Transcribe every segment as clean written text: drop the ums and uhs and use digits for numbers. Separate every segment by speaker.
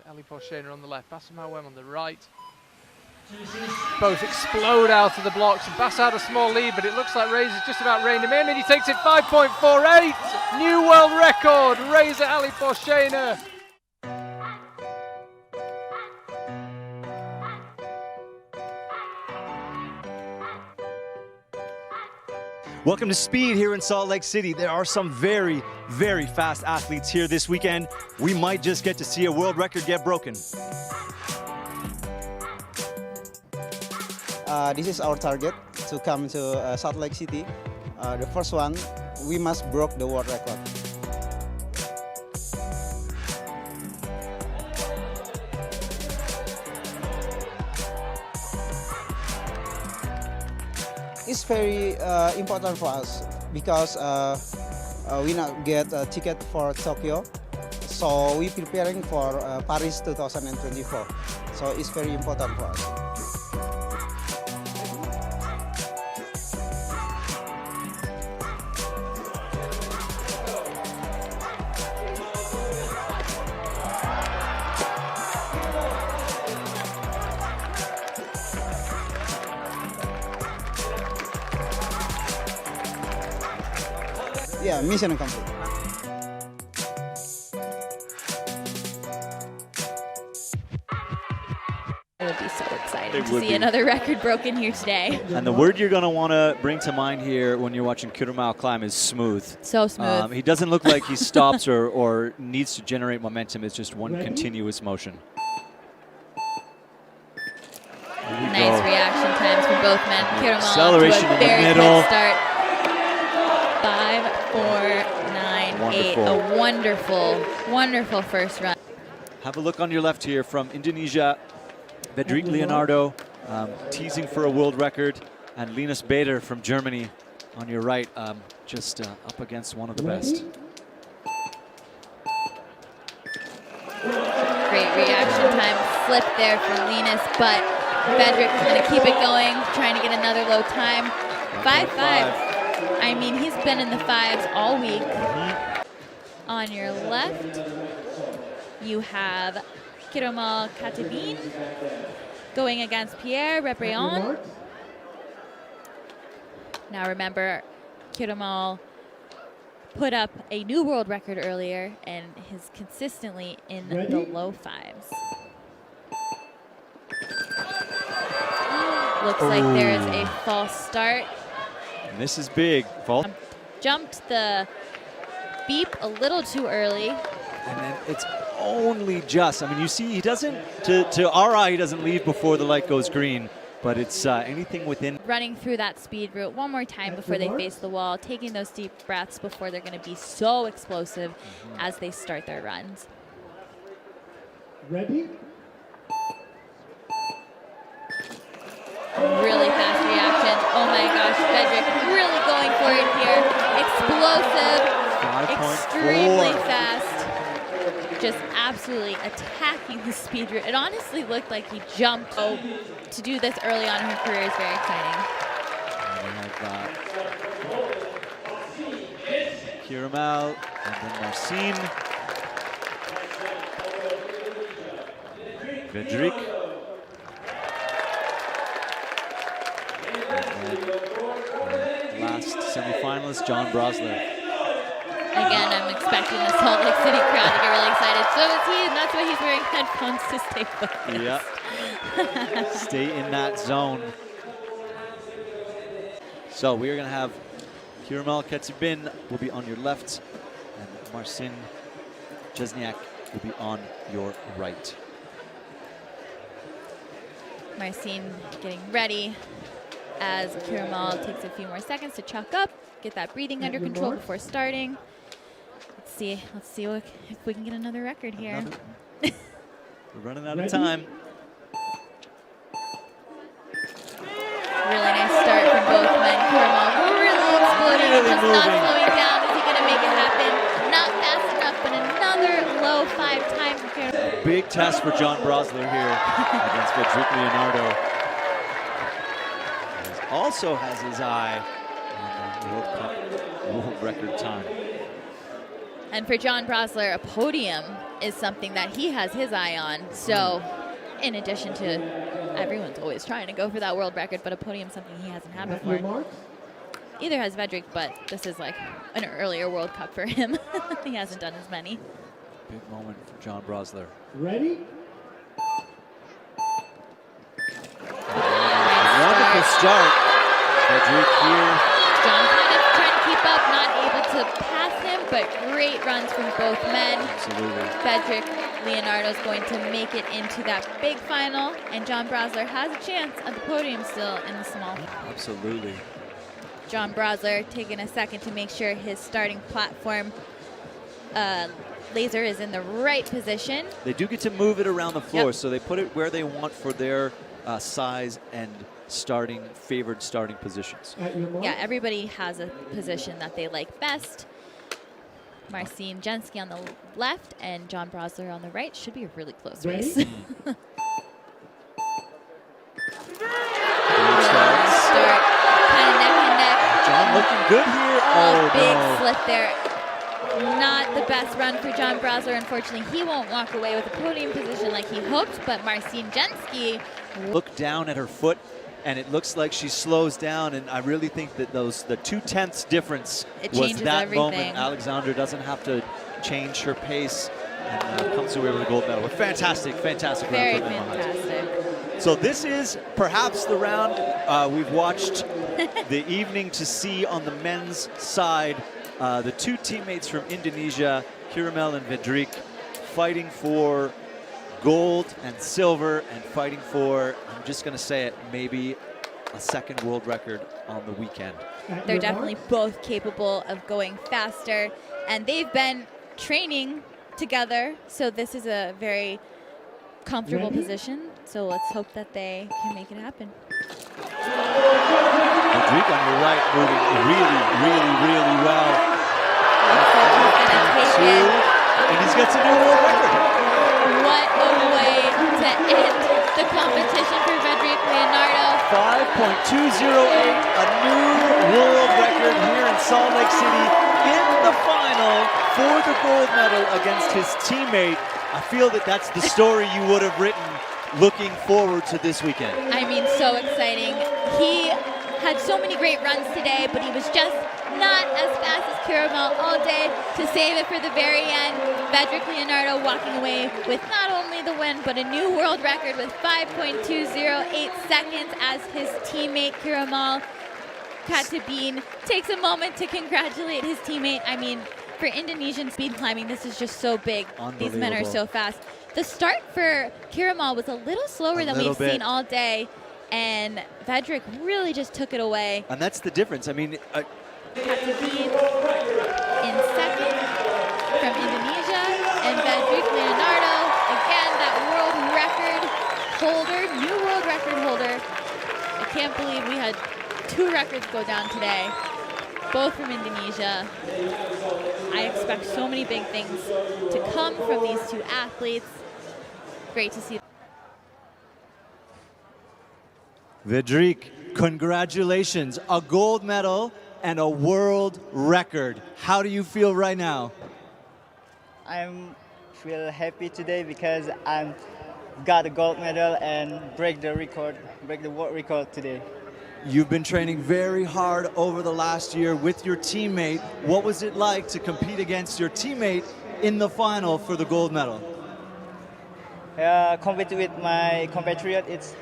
Speaker 1: Ali Porshena on the left, Bassam Hawem on the right. Both explode out of the blocks, and Bass had a small lead, but it looks like Reza just about reined him in, and he takes it 5.48! New world record, Reza Ali Porshena.
Speaker 2: Welcome to Speed here in Salt Lake City. There are some very, very fast athletes here this weekend. We might just get to see a world record get broken.
Speaker 3: This is our target to come to Salt Lake City. The first one, we must break the world record. It's very important for us because we not get a ticket for Tokyo, so we preparing for Paris 2024. So it's very important for us. Yeah, mission accomplished.
Speaker 4: I would be so excited to see another record broken here today.
Speaker 2: And the word you're going to want to bring to mind here when you're watching Kurumao climb is smooth.
Speaker 4: So smooth.
Speaker 2: He doesn't look like he stops or needs to generate momentum. It's just one continuous motion.
Speaker 4: Nice reaction times from both men. Kurumao
Speaker 2: Acceleration
Speaker 4: to a
Speaker 2: in the
Speaker 4: very
Speaker 2: middle.
Speaker 4: quick start. 5.498. A wonderful, wonderful first run.
Speaker 2: Have a look on your left here from Indonesia. Vedrik Leonardo teasing for a world record. And Linus Bader from Germany on your right, just up against one of the best.
Speaker 4: Great reaction time. Flip there from Linus, but Vedrik is going to keep it going, trying to get another low time. 5.5. I mean, he's been in the fives all week. On your left, you have Kiramal Tebing going against Pierre Rebrion. Now remember, Kiramal put up a new world record earlier and is consistently in the low fives. Looks like there is a false start.
Speaker 2: And this is big. Fault.
Speaker 4: Jumped the beep a little too early.
Speaker 2: And then it's only just, I mean, you see, he doesn't, to our eye, he doesn't leave before the light goes green, but it's anything within.
Speaker 4: Running through that speed route one more time before they face the wall, taking those deep breaths before they're going to be so explosive as they start their runs.
Speaker 5: Ready?
Speaker 4: Really fast reaction. Oh my gosh, Vedrik really going for it here. Explosive, extremely fast. Just absolutely attacking the speed route. It honestly looked like he jumped. Oh, to do this early on in her career is very exciting.
Speaker 2: Kiramal and then Marcin. Vedrik. Last semi-finalist, John Brosler.
Speaker 4: Again, I'm expecting the Salt Lake City crowd to get really excited. So is he, and that's why he's wearing headphones to stay focused.
Speaker 2: Yep. Stay in that zone. So we are going to have Kiramal Tebing will be on your left, and Marcin Jesniak will be on your right.
Speaker 4: Marcin getting ready as Kiramal takes a few more seconds to chalk up, get that breathing under control before starting. Let's see if we can get another record here.
Speaker 2: We're running out of time.
Speaker 4: Really nice start from both men. Kiramal really exploding, just not slowing down. Is he going to make it happen? Not fast enough, but another low 5 time from Kiramal.
Speaker 2: Big test for John Brosler here against Vedrik Leonardo. He also has his eye on the World Cup world record time.
Speaker 4: And for John Brosler, a podium is something that he has his eye on. So in addition to everyone's always trying to go for that world record, but a podium something he hasn't had before. Either has Vedrik, but this is like an earlier World Cup for him. He hasn't done as many.
Speaker 2: Big moment for John Brosler.
Speaker 5: Ready?
Speaker 2: Wonderful start. Vedrik here.
Speaker 4: John kind of trying to keep up, not able to pass him, but great runs from both men.
Speaker 2: Absolutely.
Speaker 4: Vedrik Leonardo's going to make it into that big final, and John Brosler has a chance at the podium still in the small.
Speaker 2: Absolutely.
Speaker 4: John Brosler taking a second to make sure his starting platform laser is in the right position.
Speaker 2: They do get to move it around the floor,
Speaker 4: Yep.
Speaker 2: so they put it where they want for their size and favored starting positions.
Speaker 4: Yeah, everybody has a position that they like best. Marcin Jensky on the left and John Brosler on the right. Should be a really close race.
Speaker 2: Start.
Speaker 4: Start, kind of neck and neck.
Speaker 2: John looking good here.
Speaker 4: Oh, big
Speaker 2: no.
Speaker 4: slip there. Not the best run for John Brosler. Unfortunately, he won't walk away with a podium position like he hoped, but Marcin Jensky.
Speaker 2: Look down at her foot, and it looks like she slows down, and I really think that the 0.2 difference
Speaker 4: It
Speaker 2: was
Speaker 4: changes
Speaker 2: that
Speaker 4: everything.
Speaker 2: moment. Alexandra doesn't have to change her pace and comes away with a gold medal. Fantastic, fantastic run
Speaker 4: Very
Speaker 2: from them.
Speaker 4: fantastic.
Speaker 2: So this is perhaps the round we've watched the evening to see on the men's side. The two teammates from Indonesia, Kiramel and Vedrik, fighting for gold and silver and fighting for, I'm just going to say it, maybe a second world record on the weekend.
Speaker 4: They're definitely both capable of going faster, and they've been training together, so this is a very comfortable position. So let's hope that they can make it happen.
Speaker 2: Vedrik on your right moving really well.
Speaker 4: Looks like he's gonna take it.
Speaker 2: And he's got some new world record.
Speaker 4: What a way to end the competition for Vedrik Leonardo.
Speaker 2: 5.208, a new world record here in Salt Lake City in the final for the gold medal against his teammate. I feel that that's the story you would have written looking forward to this weekend.
Speaker 4: I mean, so exciting. He had so many great runs today, but he was just not as fast as Kiramel all day to save it for the very end. Vedrik Leonardo walking away with not only the win, but a new world record with 5.208 seconds as his teammate Kiramel Tebing takes a moment to congratulate his teammate. I mean, for Indonesian speed climbing, this is just so big. These men are so fast. The start for Kiramel was a little slower than we've seen all day, and Vedrik really just took it away.
Speaker 2: And that's the difference. I mean,
Speaker 4: Tebing in second from Indonesia, and Vedrik Leonardo, again, that world record holder, new world record holder. I can't believe we had two records go down today, both from Indonesia. I expect so many big things to come from these two athletes. Great to see.
Speaker 2: Vedrik, congratulations, a gold medal and a world record. How do you feel right now?
Speaker 6: I'm feel happy today because I got a gold medal and break the world record today.
Speaker 2: You've been training very hard over the last year with your teammate. What was it like to compete against your teammate in the final for the gold medal?
Speaker 6: Compete with my compatriot, it's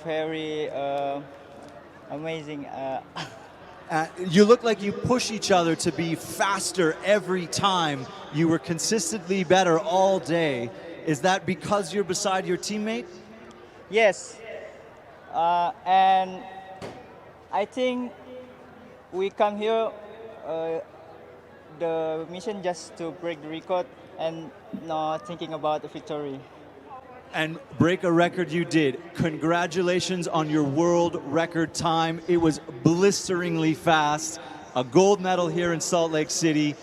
Speaker 6: very amazing.
Speaker 2: You look like you push each other to be faster every time. You were consistently better all day. Is that because you're beside your teammate?
Speaker 6: Yes, and I think we come here the mission just to break the record and not thinking about the victory.
Speaker 2: And break a record you did. Congratulations on your world record time. It was blisteringly fast. A gold medal here in Salt Lake City.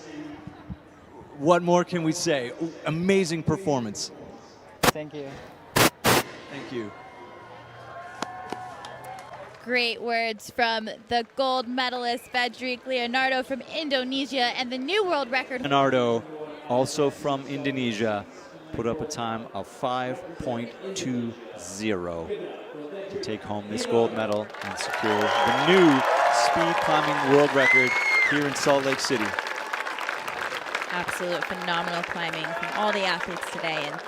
Speaker 2: What more can we say? Amazing performance.
Speaker 6: Thank you.
Speaker 2: Thank you.
Speaker 4: Great words from the gold medalist Vedrik Leonardo from Indonesia and the new world record.
Speaker 2: Leonardo also from Indonesia, put up a time of 5.20 to take home this gold medal and secure the new speed climbing world record here in Salt Lake City.
Speaker 4: Absolute phenomenal climbing from all the athletes today, and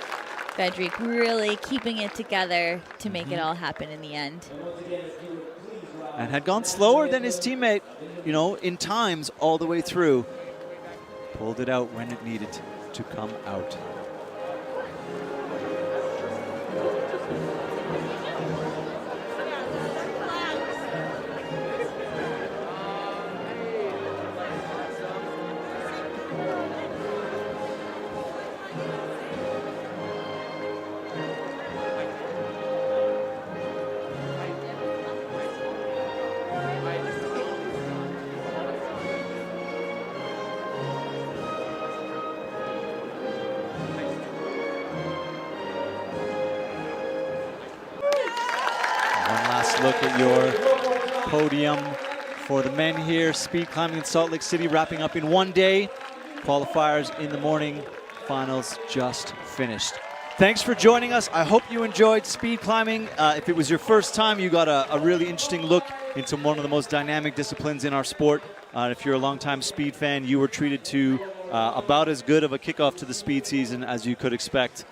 Speaker 4: Frederick really keeping it together to make it all happen in the end.
Speaker 2: And had gone slower than his teammate, you know, in times all the way through. Pulled it out when it needed to come out. Look at your podium for the men here. Speed climbing in Salt Lake City wrapping up in one day. Qualifiers in the morning. Finals just finished. Thanks for joining us. I hope you enjoyed speed climbing. If it was your first time, you got a really interesting look into one of the most dynamic disciplines in our sport. If you're a longtime speed fan, you were treated to about as good of a kickoff to the speed season as you could expect.